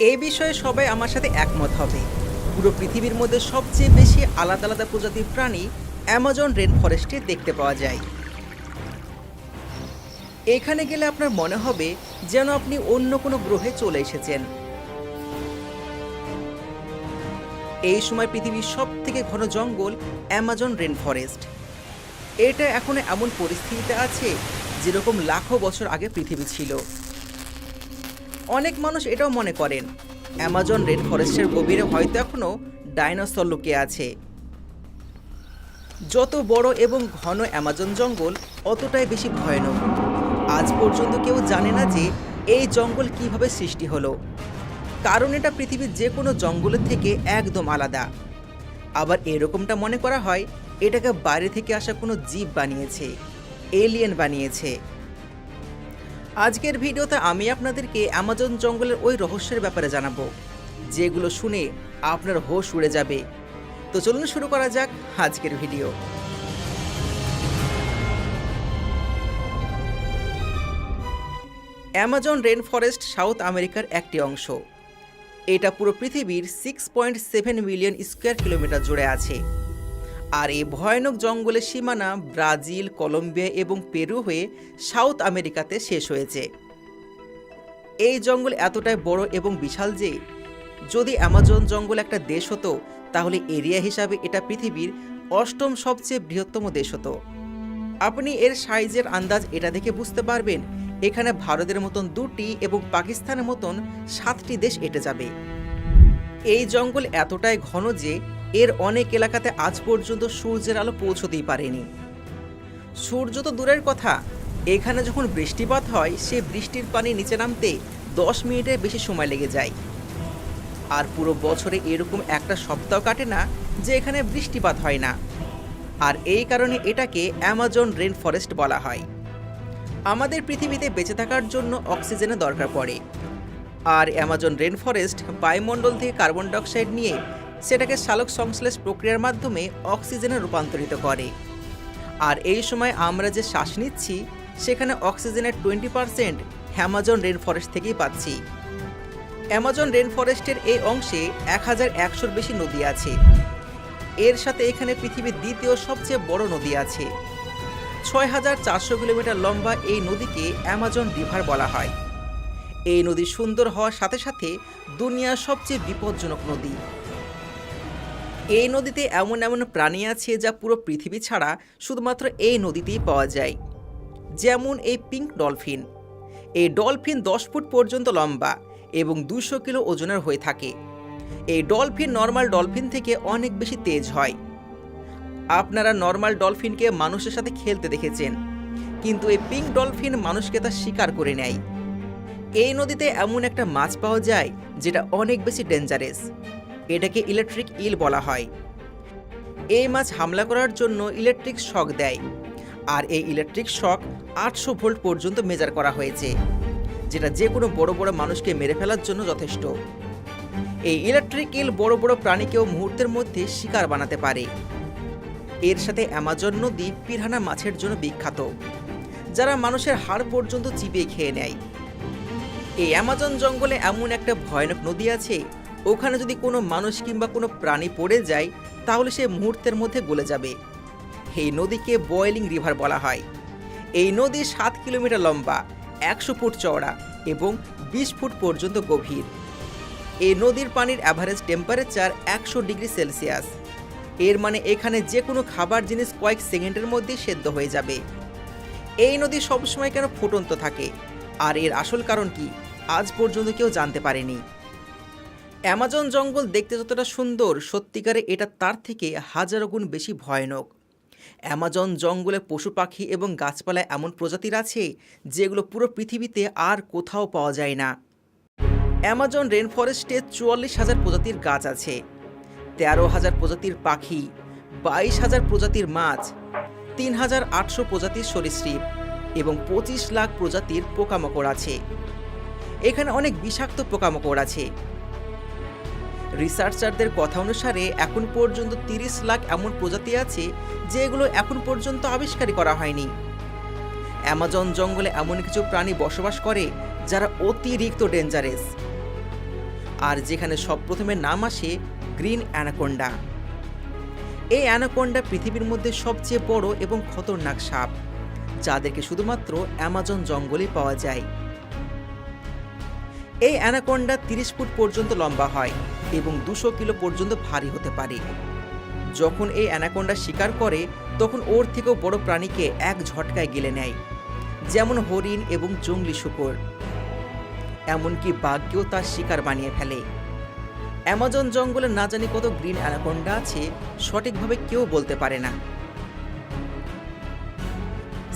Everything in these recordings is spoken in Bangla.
এই বিষয়ে সবাই আমার সাথে একমত হবে। পুরো পৃথিবীর মধ্যে সবচেয়ে বেশি আলাদা আলাদা প্রজাতির প্রাণী অ্যামাজন রেন ফরেস্টে দেখতে পাওয়া যায়। এখানে গেলে আপনার মনে হবে যেন আপনি অন্য কোনো গ্রহে চলে এসেছেন। এই সময় পৃথিবীর সব থেকে ঘন জঙ্গল অ্যামাজন রেন ফরেস্ট। এটা এখন এমন পরিস্থিতিতে আছে যেরকম লাখো বছর আগে পৃথিবী ছিল। অনেক মানুষ এটাও মনে করেন অ্যামাজন রেন ফরেস্টের গভীরে হয়তো এখনও ডাইনোসর লুকিয়ে আছে। যত বড় এবং ঘন অ্যামাজন জঙ্গল অতটাই বেশি ভয়ানক। আজ পর্যন্ত কেউ জানে না যে এই জঙ্গল কিভাবে সৃষ্টি হলো, কারণ এটা পৃথিবীর যে কোনো জঙ্গলের থেকে একদম আলাদা। আবার এরকমটা মনে করা হয় এটাকে বাইরে থেকে আসা কোনো জীব বানিয়েছে, এলিয়েন বানিয়েছে। আজকের ভিডিওতে আমি আপনাদেরকে অ্যামাজন জঙ্গলের ওই রহস্যের ব্যাপারে জানাবো যেগুলো শুনে আপনার হোশ উড়ে যাবে। তো চলুন শুরু করা যাক আজকের video. Amazon rainforest south আমেরিকার একটি অংশ। এটা পুরো পৃথিবীর 6.7 মিলিয়ন স্কোয়ার কিলোমিটার জুড়ে আছে। আর এই ভয়ানক জঙ্গলের সীমানা ব্রাজিল, কলম্বিয়া এবং পেরু হয়ে সাউথ আমেরিকাতে শেষ হয়েছে। এই জঙ্গল এতটাই বড় এবং বিশাল যে যদি অ্যামাজন জঙ্গল একটা দেশ হতো তাহলে এরিয়া হিসাবে এটা পৃথিবীর 8ম সবচেয়ে বৃহত্তম দেশ হতো। আপনি এর সাইজের আন্দাজ এটা দেখে বুঝতে পারবেন এখানে ভারতের মতন 2টি এবং পাকিস্তানের মতন 7টি দেশ এঁটে যাবে। এই জঙ্গল এতটাই ঘন যে এর অনেক এলাকাতে আজ পর্যন্ত সূর্যের আলো পৌঁছতেই পারেনি। সূর্য তো দূরের কথা, এখানে যখন বৃষ্টিপাত হয় সে বৃষ্টির পানি নিচে নামতে 10 মিনিটের বেশি সময় লেগে যায়। আর পুরো বছরে এরকম একটা সপ্তাহ কাটে না যে এখানে বৃষ্টিপাত হয় না। আর এই কারণে এটাকে অ্যামাজন রেন ফরেস্ট বলা হয়। আমাদের পৃথিবীতে বেঁচে থাকার জন্য অক্সিজেনের দরকার পড়ে। আর অ্যামাজন রেন ফরেস্ট বায়ুমণ্ডল থেকে কার্বন ডাইঅক্সাইড নিয়ে সেটাকে সালোক সংশ্লেষ প্রক্রিয়ার মাধ্যমে অক্সিজেনে রূপান্তরিত করে। আর এই সময় আমরা যে শ্বাস নিচ্ছি সেখানে অক্সিজেনের 20% অ্যামাজন রেন ফরেস্ট থেকেই পাচ্ছি। অ্যামাজন রেন ফরেস্টের এই অংশে 1100-র বেশি নদী আছে। এর সাথে এখানে পৃথিবীর দ্বিতীয় সবচেয়ে বড় নদী আছে। 6400 কিলোমিটার লম্বা এই নদীকে অ্যামাজন রিভার বলা হয়। এই নদী সুন্দর হওয়ার সাথে সাথে দুনিয়ার সবচেয়ে বিপজ্জনক নদী। এই নদীতে এমন এমন প্রাণী আছে যা পুরো পৃথিবী ছাড়া শুধুমাত্র এই নদীতেই পাওয়া যায়। যেমন এই পিঙ্ক ডলফিন। এই ডলফিন 10 ফুট পর্যন্ত লম্বা এবং 200 কিলো ওজনের হয়ে থাকে। এই ডলফিন নর্মাল ডলফিন থেকে অনেক বেশি তেজ হয়। আপনারা নর্মাল ডলফিনকে মানুষের সাথে খেলতে দেখেছেন, কিন্তু এই পিঙ্ক ডলফিন মানুষকে তা শিকার করে নেয়। এই নদীতে এমন একটা মাছ পাওয়া যায় যেটা অনেক বেশি ডেঞ্জারাস। এটাকে ইলেকট্রিক ইল বলা হয়। এই মাছ হামলা করার জন্য ইলেকট্রিক শক দেয়। আর এই ইলেকট্রিক শক 800 ভোল্ট পর্যন্ত মেজার করা হয়েছে, যেটা যে কোনো বড় বড় মানুষকে মেরে ফেলার জন্য যথেষ্ট। এই ইলেকট্রিক ইল বড় বড় প্রাণীকেও মুহূর্তের মধ্যে শিকার বানাতে পারে। এর সাথে অ্যামাজন নদী পিরানহা মাছের জন্য বিখ্যাত, যারা মানুষের হাড় পর্যন্ত চিবিয়ে খেয়ে নেয়। এই অ্যামাজন জঙ্গলে এমন একটা ভয়ানক নদী আছে, ওখানে যদি কোনো মানুষ কিংবা কোনো প্রাণী পড়ে যায় তাহলে সে মুহূর্তের মধ্যে গলে যাবে। এই নদীকে বয়েলিং রিভার বলা হয়। এই নদী 7 কিলোমিটার লম্বা, 100 ফুট চওড়া এবং 20 ফুট পর্যন্ত গভীর। এই নদীর পানির অ্যাভারেজ টেম্পারেচার 100 ডিগ্রি সেলসিয়াস। এর মানে এখানে যে কোনো খাবার জিনিস কয়েক সেকেন্ডের মধ্যে সেদ্ধ হয়ে যাবে। এই নদী সবসময় কেন ফুটন্ত থাকে আর এর আসল কারণ কি আজ পর্যন্ত কেউ জানতে পারেনি। অ্যামাজন জঙ্গল দেখতে যতটা সুন্দর, সত্যিকারে এটা তার থেকে হাজারো গুণ বেশি ভয়ানক। অ্যামাজন জঙ্গলে পশু পাখি এবং গাছপালায় এমন প্রজাতির আছে যেগুলো পুরো পৃথিবীতে আর কোথাও পাওয়া যায় না। অ্যামাজন রেন ফরেস্টে 44,000 প্রজাতির গাছ আছে, 13,000 প্রজাতির পাখি, 22,000 প্রজাতির মাছ, 3,800 প্রজাতির সরীসৃপ এবং 25 লাখ প্রজাতির পোকামাকড় আছে। এখানে অনেক বিষাক্ত পোকামাকড় আছে। রিসার্চারদের কথা অনুসারে এখন পর্যন্ত 30 লাখ এমন প্রজাতি আছে যেগুলো এখন পর্যন্ত আবিষ্কারই করা হয়নি। অ্যামাজন জঙ্গলে এমন কিছু প্রাণী বসবাস করে যারা অতিরিক্ত ডেঞ্জারাস। আর যেখানে সব প্রথমে নাম আসে গ্রিন অ্যানাকোন্ডা। এই অ্যানাকোন্ডা পৃথিবীর মধ্যে সবচেয়ে বড় এবং খতরনাক সাপ, যাদেরকে শুধুমাত্র অ্যামাজন জঙ্গলে পাওয়া যায়। এই অ্যানাকোন্ডা 30 ফুট পর্যন্ত লম্বা হয় এবং 200 কিলো পর্যন্ত ভারী হতে পারে। যখন এই অ্যানাকোন্ডা শিকার করে তখন ওর থেকেও বড় প্রাণীকে এক ঝটকায় গিলে নেয়, যেমন হরিণ এবং জংলি শূকর। এমনকি বাঘকেও তার শিকার বানিয়ে ফেলে। অ্যামাজন জঙ্গলে না জানি কত গ্রিন অ্যানাকোন্ডা আছে, সঠিকভাবে কেউ বলতে পারে না।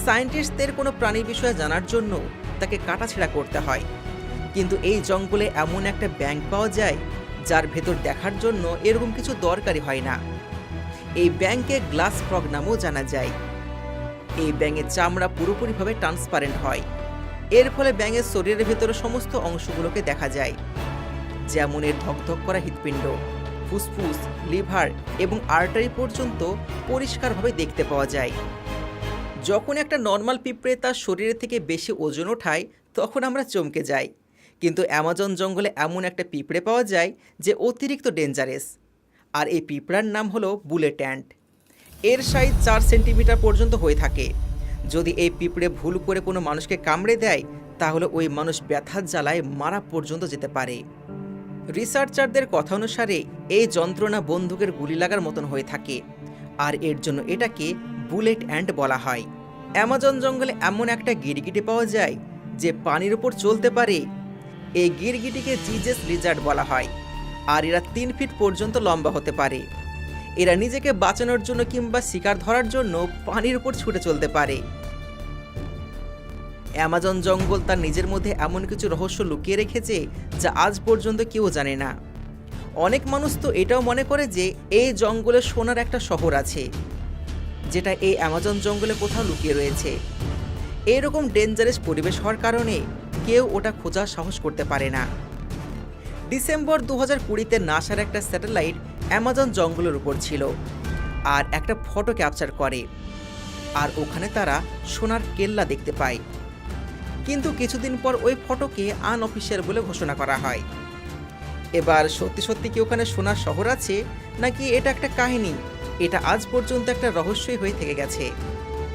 সায়েন্টিস্টদের কোনো প্রাণীর বিষয়ে জানার জন্য তাকে কাটাছেঁড়া করতে হয়, কিন্তু এই জঙ্গলে এমন একটা ব্যাঙ পাওয়া যায় যার ভেতর দেখার জন্য এরকম কিছু দরকারই হয় না। এই ব্যাঙকে গ্লাস ফ্রগ নামেও জানা যায়। এই ব্যাঙের চামড়া পুরোপুরিভাবে ট্রান্সপারেন্ট হয়। এর ফলে ব্যাঙের শরীরের ভেতরে সমস্ত অংশগুলোকে দেখা যায়, যেমন এর ধকধক করা হৃৎপিণ্ড, ফুসফুস, লিভার এবং আর্টারি পর্যন্ত পরিষ্কারভাবে দেখতে পাওয়া যায়। যখন একটা নর্মাল পিঁপড়ে তার শরীরের থেকে বেশি ওজন ওঠায় তখন আমরা চমকে যাই, কিন্তু অ্যামাজন জঙ্গলে এমন একটা পিঁপড়ে পাওয়া যায় যে অতিরিক্ত ডেঞ্জারাস, আর এই পিঁপড়ার নাম হলো বুলেট অ্যান্ট। এর সাইজ 4 সেন্টিমিটার পর্যন্ত হয়ে থাকে। যদি এই পিঁপড়ে ভুল করে কোনো মানুষকে কামড়ে দেয় তাহলে ওই মানুষ ব্যথার জ্বালায় মারা পর্যন্ত যেতে পারে। রিসার্চারদের কথা অনুসারে এই যন্ত্রণা বন্দুকের গুলি লাগার মতন হয়ে থাকে, আর এর জন্য এটাকে বুলেট অ্যান্ট বলা হয়। অ্যামাজন জঙ্গলে এমন একটা গিরগিটি পাওয়া যায় যে পানির উপর চলতে পারে। এই গিরগিটিকে জিজাস লিজার্ড বলা হয়, আর এরা 3 ফিট পর্যন্ত লম্বা হতে পারে। এরা নিজেকে বাঁচানোর জন্য কিংবা শিকার ধরার জন্য পানির উপর ছুটে চলতে পারে। অ্যামাজন জঙ্গল তার নিজের মধ্যে এমন কিছু রহস্য লুকিয়ে রেখেছে যা আজ পর্যন্ত কেউ জানে না। অনেক মানুষ তো এটাও মনে করে যে এই জঙ্গলে সোনার একটা শহর আছে, যেটা এই অ্যামাজন জঙ্গলে কোথাও লুকিয়ে রয়েছে। এইরকম ডেঞ্জারাস পরিবেশ হওয়ার কারণে কেউ ওটা খোঁজার সাহস করতে পারে না। ডিসেম্বর 2020-তে নাসার একটা স্যাটেলাইট অ্যামাজন জঙ্গলের উপর ছিল আর একটা ফটো ক্যাপচার করে, আর ওখানে তারা সোনার কেল্লা দেখতে পায়। কিন্তু কিছুদিন পর ওই ফটোকে আনঅফিসিয়াল বলে ঘোষণা করা হয়। এবার সত্যি সত্যি কি ওখানে সোনার শহর আছে, নাকি এটা একটা কাহিনী, এটা আজ পর্যন্ত একটা রহস্যই হয়ে থেকে গেছে।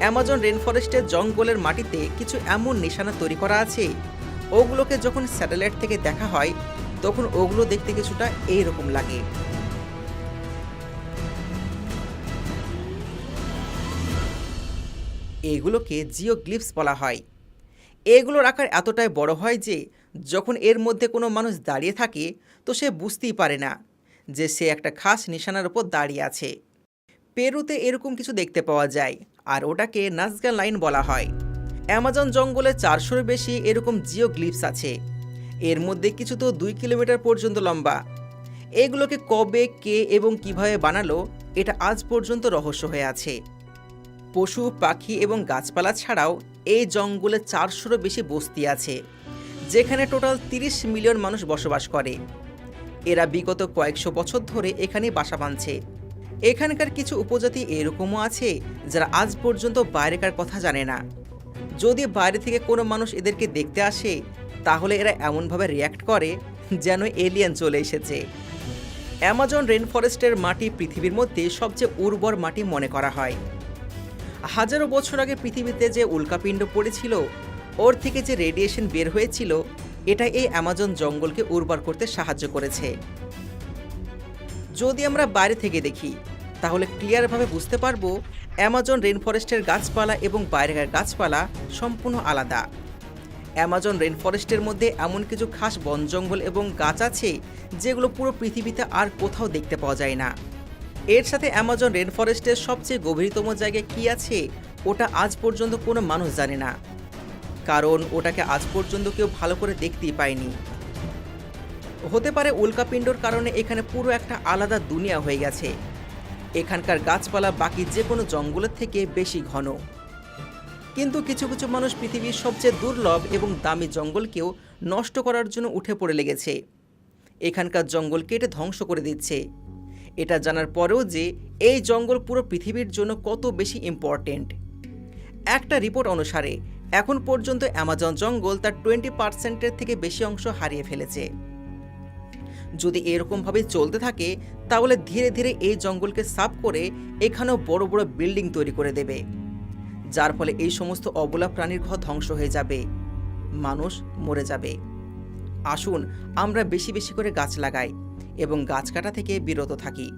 অ্যামাজন রেনফরেস্টের জঙ্গলের মাটিতে কিছু এমন নিশানা তৈরি করা আছে, ওগুলোকে যখন স্যাটেলাইট থেকে দেখা হয় তখন ওগুলো দেখতে কিছুটা এইরকম লাগে। এগুলোকে জিওগ্লিফস বলা হয়। এগুলোর আকার এতটাই বড় হয় যে যখন এর মধ্যে কোনো মানুষ দাঁড়িয়ে থাকে তো সে বুঝতেই পারে না যে সে একটা খাস নিশানার উপর দাঁড়িয়ে আছে। পেরুতে এরকম কিছু দেখতে পাওয়া যায়, আর ওটাকে নাজগা লাইন বলা হয়। অ্যামাজন জঙ্গলে 400-এর বেশি এরকম জিওগ্লিফস আছে। এর মধ্যে কিছু তো 2 কিলোমিটার পর্যন্ত লম্বা। এগুলোকে কবে, কে এবং কিভাবে বানালো এটা আজ পর্যন্ত রহস্য হয়ে আছে। পশু, পাখি এবং গাছপালা ছাড়াও এই জঙ্গলে 400-এরও বেশি বস্তি আছে, যেখানে টোটাল 30 মিলিয়ন মানুষ বসবাস করে। এরা বিগত কয়েকশো বছর ধরে এখানেই বাসা বাঁধছে। এখানকার কিছু উপজাতি এরকমও আছে যারা আজ পর্যন্ত বাইরেকার কথা জানে না। যদি বাইরে থেকে কোনো মানুষ এদেরকে দেখতে আসে তাহলে এরা এমনভাবে রিয়্যাক্ট করে যেন এলিয়েন চলে এসেছে। অ্যামাজন রেনফরেস্টের মাটি পৃথিবীর মধ্যে সবচেয়ে উর্বর মাটি মনে করা হয়। হাজারো বছর আগে পৃথিবীতে যে উল্কাপিণ্ড পড়েছিল ওর থেকে যে রেডিয়েশন বের হয়েছিল এটা এই অ্যামাজন জঙ্গলকে উর্বর করতে সাহায্য করেছে। যদি আমরা বাইরে থেকে দেখি তাহলে ক্লিয়ারভাবে বুঝতে পারবো অ্যামাজন রেনফরেস্টের গাছপালা এবং বাইরের গাছপালা সম্পূর্ণ আলাদা। অ্যামাজন রেনফরেস্টের মধ্যে এমন কিছু খাস বন জঙ্গল এবং গাছ আছে যেগুলো পুরো পৃথিবীতে আর কোথাও দেখতে পাওয়া যায় না। এর সাথে অ্যামাজন রেনফরেস্টের সবচেয়ে গভীরতম জায়গায় কী আছে ওটা আজ পর্যন্ত কোনো মানুষ জানে না, কারণ ওটাকে আজ পর্যন্ত কেউ ভালো করে দেখতেই পায়নি। হতে পারে উল্কাপিণ্ডর কারণে এখানে পুরো একটা আলাদা দুনিয়া হয়ে গেছে। এখানকার গাছপালা বাকি যে কোনো জঙ্গলের থেকে বেশি ঘন। কিন্তু কিছু কিছু মানুষ পৃথিবীর সবচেয়ে দুর্লভ এবং দামি জঙ্গলকেও নষ্ট করার জন্য উঠে পড়ে লেগেছে। এখানকার জঙ্গল কেটে ধ্বংস করে দিচ্ছে, এটা জানার পরেও যে এই জঙ্গল পুরো পৃথিবীর জন্য কত বেশি ইম্পর্টেন্ট। একটা রিপোর্ট অনুসারে এখন পর্যন্ত অ্যামাজন জঙ্গল তার 20% থেকে বেশি অংশ হারিয়ে ফেলেছে। যদি এরকমভাবে চলতে থাকে তাহলে ধীরে ধীরে এই জঙ্গলকে সাফ করে এখানেও বড় বড় বিল্ডিং তৈরি করে দেবে, যার ফলে এই সমস্ত অবলা প্রাণীর ঘর ধ্বংস হয়ে যাবে, মানুষ মরে যাবে। আসুন আমরা বেশি বেশি করে গাছ লাগাই এবং গাছ কাটা থেকে বিরত থাকি।